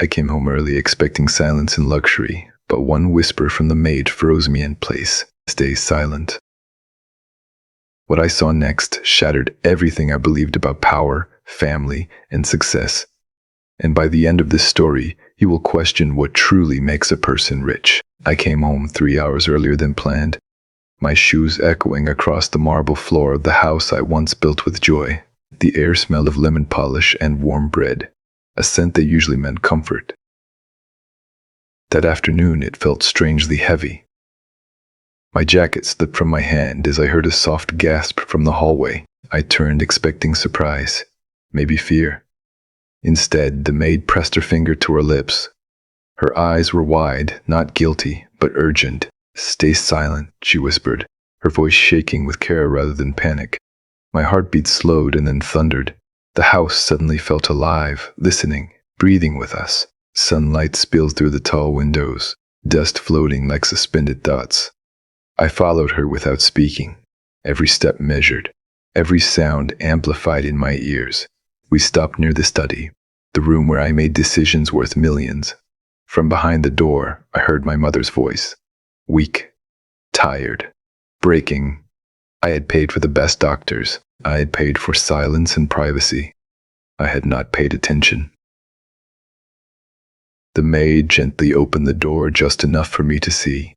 I came home early expecting silence and luxury, but one whisper from the maid froze me in place. Stay silent. What I saw next shattered everything I believed about power, family, and success. And by the end of this story, you will question what truly makes a person rich. I came home 3 hours earlier than planned, my shoes echoing across the marble floor of the house I once built with joy. The air smelled of lemon polish and warm bread, a scent that usually meant comfort. That afternoon, it felt strangely heavy. My jacket slipped from my hand as I heard a soft gasp from the hallway. I turned, expecting surprise, maybe fear. Instead, the maid pressed her finger to her lips. Her eyes were wide, not guilty, but urgent. "Stay silent," she whispered, her voice shaking with care rather than panic. My heartbeat slowed and then thundered. The house suddenly felt alive, listening, breathing with us. Sunlight spilled through the tall windows, dust floating like suspended thoughts. I followed her without speaking, every step measured, every sound amplified in my ears. We stopped near the study, the room where I made decisions worth millions. From behind the door, I heard my mother's voice. Weak, tired, breaking. I had paid for the best doctors. I had paid for silence and privacy. I had not paid attention. The maid gently opened the door just enough for me to see.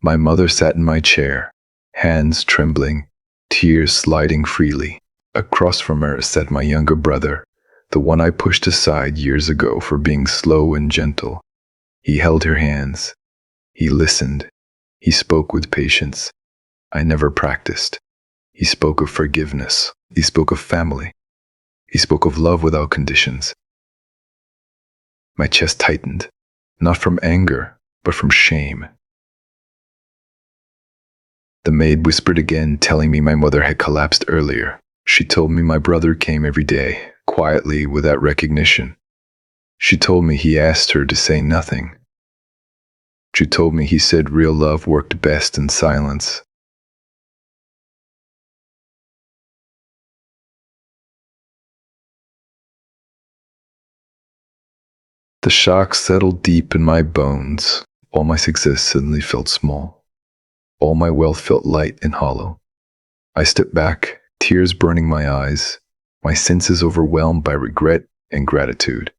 My mother sat in my chair, hands trembling, tears sliding freely. Across from her sat my younger brother, the one I pushed aside years ago for being slow and gentle. He held her hands. He listened. He spoke with patience I never practiced. He spoke of forgiveness. He spoke of family. He spoke of love without conditions. My chest tightened, not from anger, but from shame. The maid whispered again, telling me my mother had collapsed earlier. She told me my brother came every day, quietly, without recognition. She told me he asked her to say nothing. She told me he said real love worked best in silence. The shock settled deep in my bones. All my success suddenly felt small. All my wealth felt light and hollow. I stepped back, tears burning my eyes, my senses overwhelmed by regret and gratitude.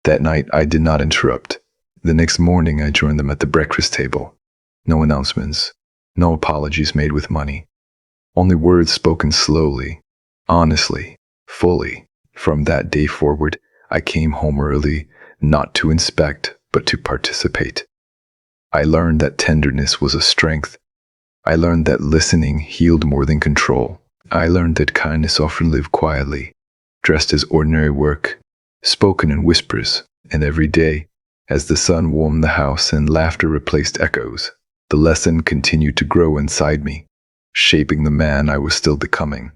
That night, I did not interrupt. The next morning, I joined them at the breakfast table. No announcements, no apologies made with money. Only words spoken slowly, honestly, fully. From that day forward, I came home early, not to inspect, but to participate. I learned that tenderness was a strength. I learned that listening healed more than control. I learned that kindness often lived quietly, dressed as ordinary work, spoken in whispers, and every day, as the sun warmed the house and laughter replaced echoes, the lesson continued to grow inside me, shaping the man I was still becoming.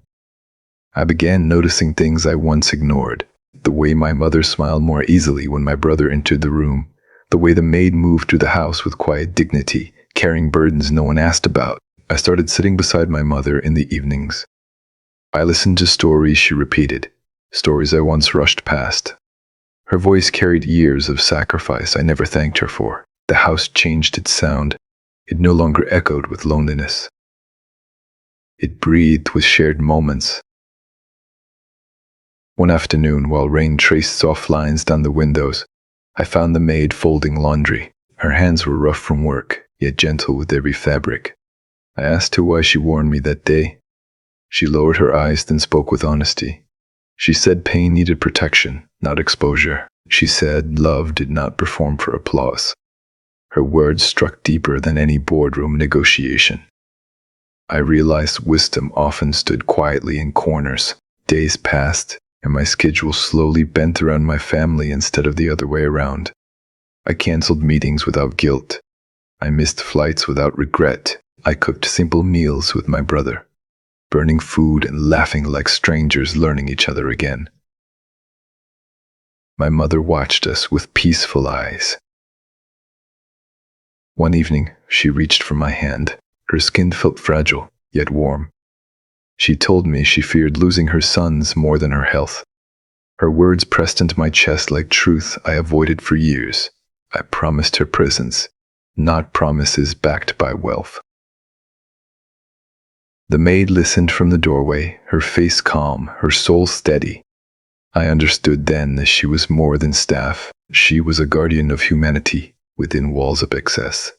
I began noticing things I once ignored. The way my mother smiled more easily when my brother entered the room, the way the maid moved through the house with quiet dignity, carrying burdens no one asked about. I started sitting beside my mother in the evenings. I listened to stories she repeated, stories I once rushed past. Her voice carried years of sacrifice I never thanked her for. The house changed its sound. It no longer echoed with loneliness. It breathed with shared moments. One afternoon, while rain traced soft lines down the windows, I found the maid folding laundry. Her hands were rough from work, yet gentle with every fabric. I asked her why she warned me that day. She lowered her eyes, then spoke with honesty. She said pain needed protection, not exposure. She said love did not perform for applause. Her words struck deeper than any boardroom negotiation. I realized wisdom often stood quietly in corners. Days passed, and my schedule slowly bent around my family instead of the other way around. I canceled meetings without guilt. I missed flights without regret. I cooked simple meals with my brother, burning food and laughing like strangers learning each other again. My mother watched us with peaceful eyes. One evening, she reached for my hand. Her skin felt fragile, yet warm. She told me she feared losing her sons more than her health. Her words pressed into my chest like truth I avoided for years. I promised her presence, not promises backed by wealth. The maid listened from the doorway, her face calm, her soul steady. I understood then that she was more than staff. She was a guardian of humanity within walls of excess.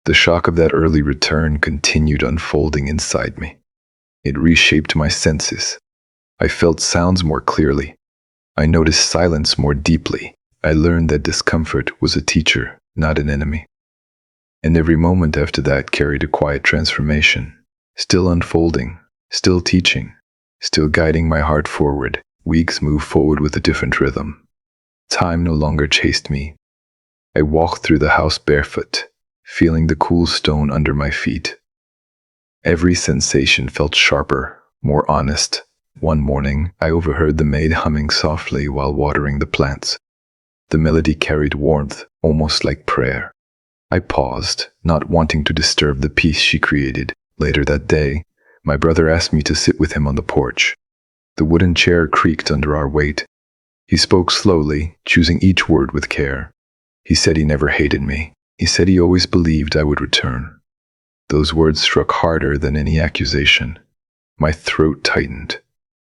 The shock of that early return continued unfolding inside me. It reshaped my senses. I felt sounds more clearly. I noticed silence more deeply. I learned that discomfort was a teacher, not an enemy. And every moment after that carried a quiet transformation, still unfolding, still teaching, still guiding my heart forward. Weeks moved forward with a different rhythm. Time no longer chased me. I walked through the house barefoot, feeling the cool stone under my feet. Every sensation felt sharper, more honest. One morning, I overheard the maid humming softly while watering the plants. The melody carried warmth, almost like prayer. I paused, not wanting to disturb the peace she created. Later that day, my brother asked me to sit with him on the porch. The wooden chair creaked under our weight. He spoke slowly, choosing each word with care. He said he never hated me. He said he always believed I would return. Those words struck harder than any accusation. My throat tightened.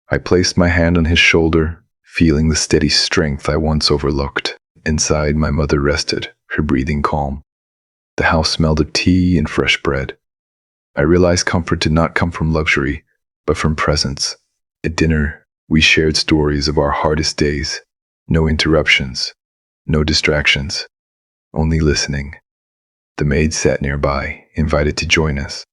I placed my hand on his shoulder, feeling the steady strength I once overlooked. Inside, my mother rested, her breathing calm. The house smelled of tea and fresh bread. I realized comfort did not come from luxury, but from presence. At dinner, we shared stories of our hardest days. No interruptions, no distractions, only listening. The maid sat nearby, invited to join us.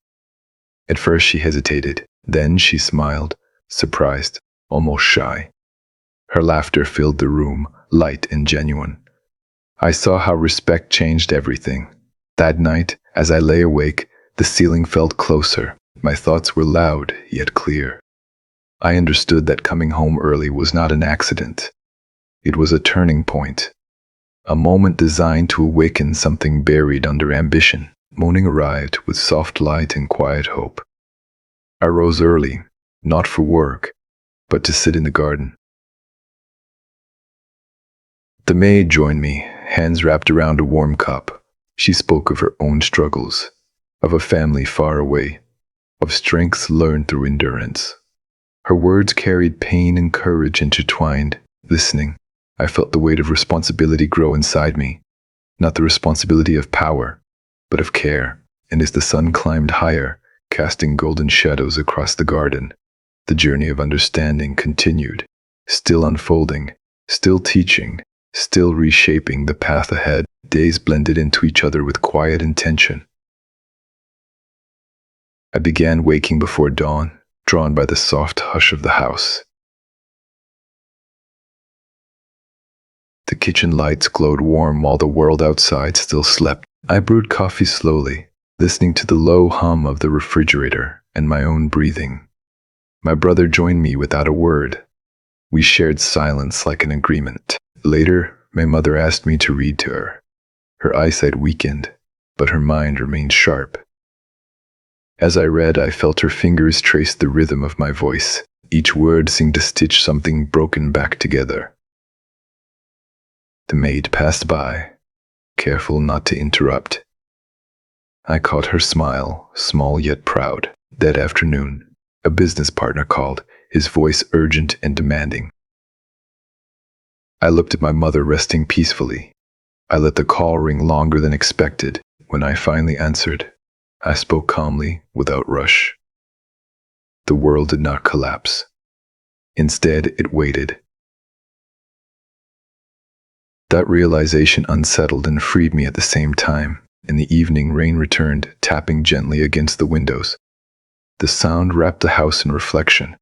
At first she hesitated, then she smiled, surprised, almost shy. Her laughter filled the room, light and genuine. I saw how respect changed everything. That night, as I lay awake, the ceiling felt closer. My thoughts were loud, yet clear. I understood that coming home early was not an accident. It was a turning point. A moment designed to awaken something buried under ambition. Morning arrived with soft light and quiet hope. I rose early, not for work, but to sit in the garden. The maid joined me, hands wrapped around a warm cup. She spoke of her own struggles, of a family far away, of strengths learned through endurance. Her words carried pain and courage intertwined. Listening, I felt the weight of responsibility grow inside me, not the responsibility of power, but of care. And as the sun climbed higher, casting golden shadows across the garden, the journey of understanding continued, still unfolding, still teaching, still reshaping the path ahead. Days blended into each other with quiet intention. I began waking before dawn, drawn by the soft hush of the house. The kitchen lights glowed warm while the world outside still slept. I brewed coffee slowly, listening to the low hum of the refrigerator and my own breathing. My brother joined me without a word. We shared silence like an agreement. Later, my mother asked me to read to her. Her eyesight weakened, but her mind remained sharp. As I read, I felt her fingers trace the rhythm of my voice. Each word seemed to stitch something broken back together. The maid passed by, careful not to interrupt. I caught her smile, small yet proud. That afternoon, a business partner called, his voice urgent and demanding. I looked at my mother resting peacefully. I let the call ring longer than expected. When I finally answered, I spoke calmly, without rush. The world did not collapse. Instead, it waited. That realization unsettled and freed me at the same time. In the evening, rain returned, tapping gently against the windows. The sound wrapped the house in reflection.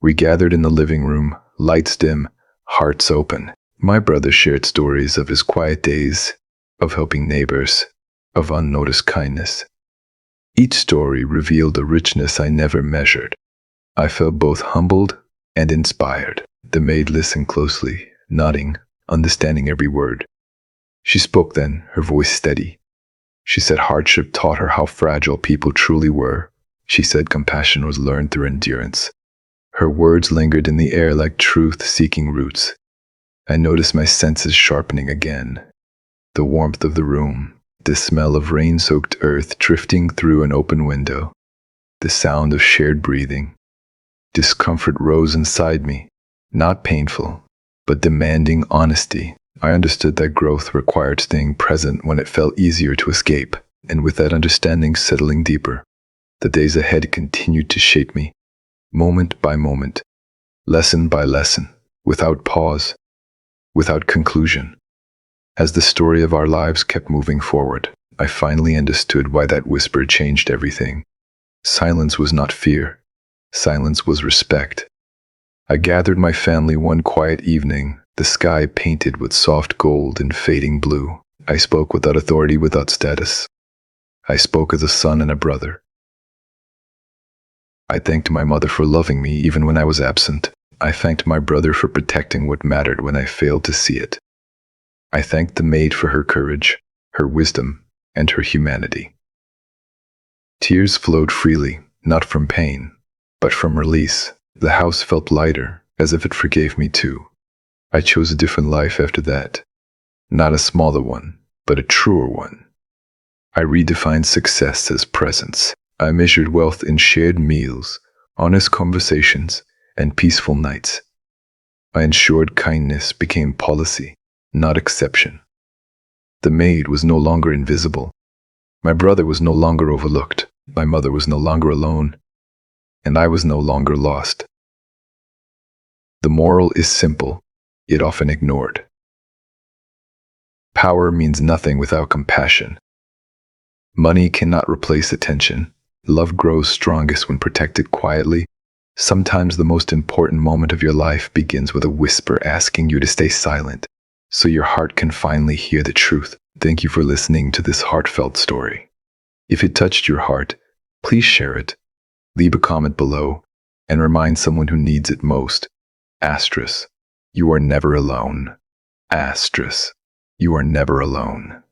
We gathered in the living room, lights dim, hearts open. My brother shared stories of his quiet days, of helping neighbors, of unnoticed kindness. Each story revealed a richness I never measured. I felt both humbled and inspired. The maid listened closely, nodding, understanding every word. She spoke then, her voice steady. She said hardship taught her how fragile people truly were. She said compassion was learned through endurance. Her words lingered in the air like truth-seeking roots. I noticed my senses sharpening again. The warmth of the room, the smell of rain-soaked earth drifting through an open window, the sound of shared breathing. Discomfort rose inside me, not painful, but demanding honesty. I understood that growth required staying present when it felt easier to escape, and with that understanding settling deeper, the days ahead continued to shape me, moment by moment, lesson by lesson, without pause, without conclusion. As the story of our lives kept moving forward, I finally understood why that whisper changed everything. Silence was not fear. Silence was respect. I gathered my family one quiet evening, the sky painted with soft gold and fading blue. I spoke without authority, without status. I spoke as a son and a brother. I thanked my mother for loving me even when I was absent. I thanked my brother for protecting what mattered when I failed to see it. I thanked the maid for her courage, her wisdom, and her humanity. Tears flowed freely, not from pain, but from release. The house felt lighter, as if it forgave me too. I chose a different life after that. Not a smaller one, but a truer one. I redefined success as presence. I measured wealth in shared meals, honest conversations, and peaceful nights. I ensured kindness became policy, not exception. The maid was no longer invisible. My brother was no longer overlooked. My mother was no longer alone. And I was no longer lost. The moral is simple, yet often ignored. Power means nothing without compassion. Money cannot replace attention. Love grows strongest when protected quietly. Sometimes the most important moment of your life begins with a whisper asking you to stay silent, so your heart can finally hear the truth. Thank you for listening to this heartfelt story. If it touched your heart, please share it. Leave a comment below and remind someone who needs it most. Asterisk, you are never alone. Asterisk, you are never alone.